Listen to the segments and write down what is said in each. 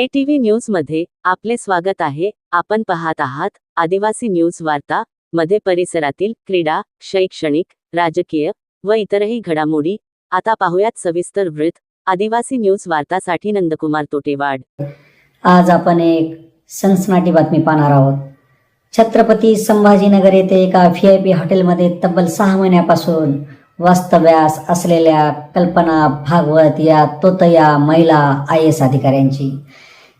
ATV news मध्ये आपले स्वागत आहे। आपण पाहत आहात आदिवासी न्यूज वार्ता मध्ये परिसरातील क्रीडा, शैक्षणिक, राजकीय व इतरही घडामोडी। आता पाहूयात सविस्तर वृत्त। आदिवासी न्यूज वार्तासाठी नंदकुमार तोटेवाड। आज आपण एक सनसनाटी बातमी पाहणार आहोत। छत्रपती संभाजीनगर येथे एका VIP हॉटेलमध्ये तब्बल 6 महिन्यापासून वास्तव्यास असलेल्या कल्पना भागवत या तोतया महिला IAS अधिकाऱ्यांची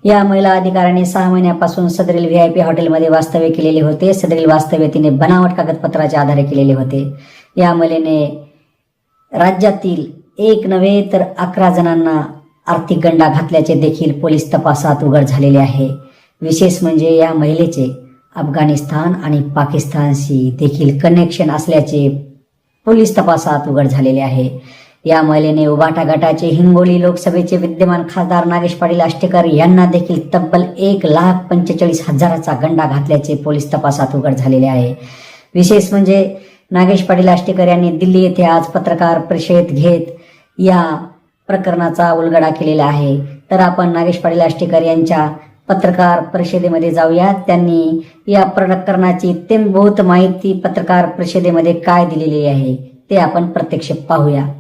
या महिला अधिकाऱ्यांनी 6 महिन्यापासून सदरील VIP हॉटेलमध्ये वास्तव्य केलेले होते। सदरील वास्तव्य तिने बनावट कागदपत्राच्या आधारे केलेले होते। या महिलेने राज्यातील एक नव्हे तर 11 जणांना आर्थिक गंडा घातल्याचे देखील पोलीस तपासात उघड झालेले आहे। विशेष म्हणजे या महिलेचे अफगाणिस्तान आणि पाकिस्तानशी देखील कनेक्शन असल्याचे पोलीस तपासात उघड झालेले आहे। या महिलेने उबाटा गटाचे हिंगोली लोकसभेचे विद्यमान खासदार नागेश पाटील आष्टेकर यांना देखील तब्बल 1,45,000चा गंडा घातल्याचे पोलीस तपासात उघड झालेले आहे। विशेष म्हणजे नागेश पाटील आष्टेकर यांनी दिल्ली येथे आज पत्रकार परिषद घेत या प्रकरणाचा उलगडा केलेला आहे। तर आपण नागेश पाटील आष्टेकर यांच्या पत्रकार परिषदेमध्ये जाऊया। त्यांनी या प्रकरणाची इत्थंभूत माहिती पत्रकार परिषदेमध्ये काय दिलेली आहे ते आपण प्रत्यक्ष पाहूया।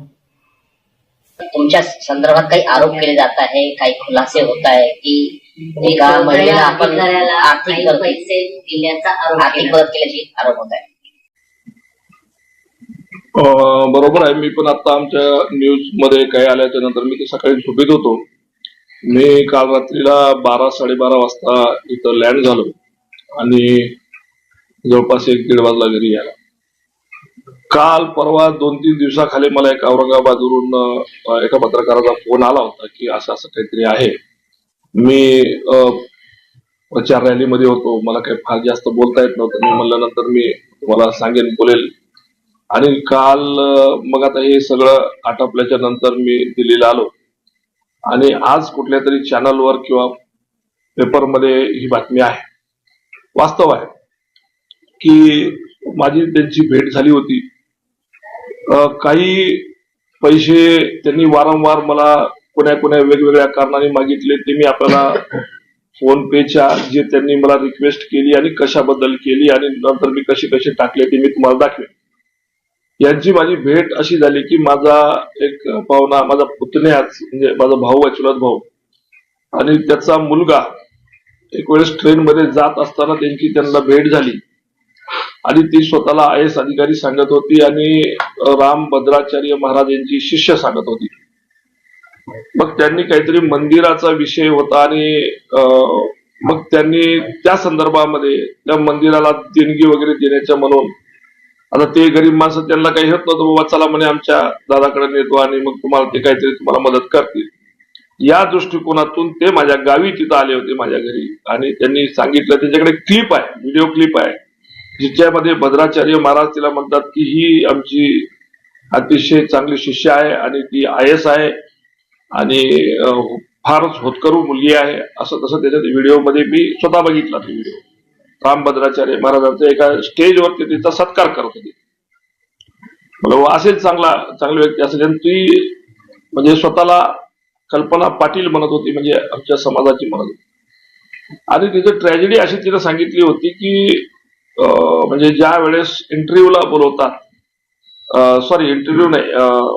तुमच्या संदर्भात काही आरोप केले जात आहे, काही खुलासे होत आहे की एका महिलेला आपण आर्थिक पैसे दिल्याचा आर्थिक मदत केल्याची आरोप होत आहे। बरोबर आहे। मी पण आता आमच्या न्यूज मध्ये काही आल्याच्या नंतर मी सकाळी झोपेत होतो। मी काल रात्रीला 12-12:30 वाजता इथं लँड झालो आणि जवळपास 1-1:30 वाजला घरी यायला। काल परवा 2-3 दिवसाखाली मला एक औरंगाबादवरून एका पत्रकाराचा फोन आला होता की असं असं काहीतरी आहे। मी प्रचार रॅलीमध्ये होतो, मला काही फार जास्त बोलता येत नव्हतं। मी म्हणलं नंतर मी तुम्हाला सांगेन, बोलेल। आणि काल मग आता हे सगळं आटोपल्याच्या नंतर मी दिल्लीला आलो आणि आज कुठल्या तरी चॅनलवर किंवा पेपरमध्ये ही बातमी आहे। वास्तव आहे की माझी त्यांची भेट झाली होती। काही पैसे त्यांनी वारंवार मला कोण्या वेगवेगळ्या कारणाने मागितले। ते मी आपल्याला फोन पेच्या जे त्यांनी मला रिक्वेस्ट केली आणि कशाबद्दल केली आणि नंतर मी कसे टाकले ते मी तुम्हाला दाखवेन। यांची माझी भेट अशी झाली की माझा एक पाहुणा, माझा पुतण्याच म्हणजे माझा भाऊ आहे, चुलत भाऊ, आणि त्याचा मुलगा एक वेळेस ट्रेन मध्ये जात असताना त्यांना भेट झाली आणि ती स्वतःला IAS अधिकारी सांगत होती आणि रामभद्राचार्य महाराज यांची शिष्य सांगत होती। मग त्यांनी काहीतरी मंदिराचा विषय होता आणि मग त्यांनी त्या संदर्भामध्ये त्या मंदिराला देणगी वगैरे देण्याच्या म्हणून, आता ते गरीब माणसं त्यांना काही होत नव्हतं, बाबा चला म्हणे आमच्या दादाकडे नेतो आणि मग तुम्हाला ते काहीतरी तुम्हाला मदत करतील। या दृष्टिकोनातून ते माझ्या गावी तिथं आले होते, माझ्या घरी, आणि त्यांनी सांगितलं, त्यांच्याकडे क्लिप आहे, व्हिडिओ क्लिप आहे, जिच्यामध्ये भद्राचार्य महाराज तिला म्हणतात की ही आमची अतिशय चांगली शिष्य आहे आणि ती IAS आहे आणि फारच होतकरू मुलगी आहे, असं तसं त्याच्यात व्हिडिओमध्ये मी स्वतः बघितला। तो व्हिडिओ रामभद्राचार्य महाराजांचा एका स्टेजवरती तिचा सत्कार करत होती। मला असेल चांगली व्यक्ती असेल, ती म्हणजे स्वतःला कल्पना पाटील म्हणत होती, म्हणजे आमच्या समाजाची म्हणत होती। आणि तिचं ट्रॅजेडी अशी तिने सांगितली होती की म्हणजे ज्या वेळेस इंटरव्ह्यूला बोलवतात, सॉरी इंटरव्ह्यू नाही,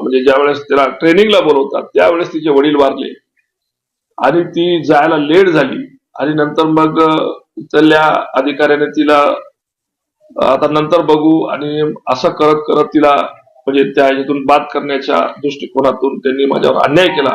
म्हणजे ज्या वेळेस तिला ट्रेनिंगला बोलवतात त्यावेळेस तिचे वडील वारले आणि ती जायला लेट झाली आणि नंतर मग इथल्या अधिकाऱ्याने तिला आता नंतर बघू आणि असं करत तिला म्हणजे त्या ह्याच्यातून बाद करण्याच्या दृष्टिकोनातून त्यांनी माझ्यावर अन्याय केला।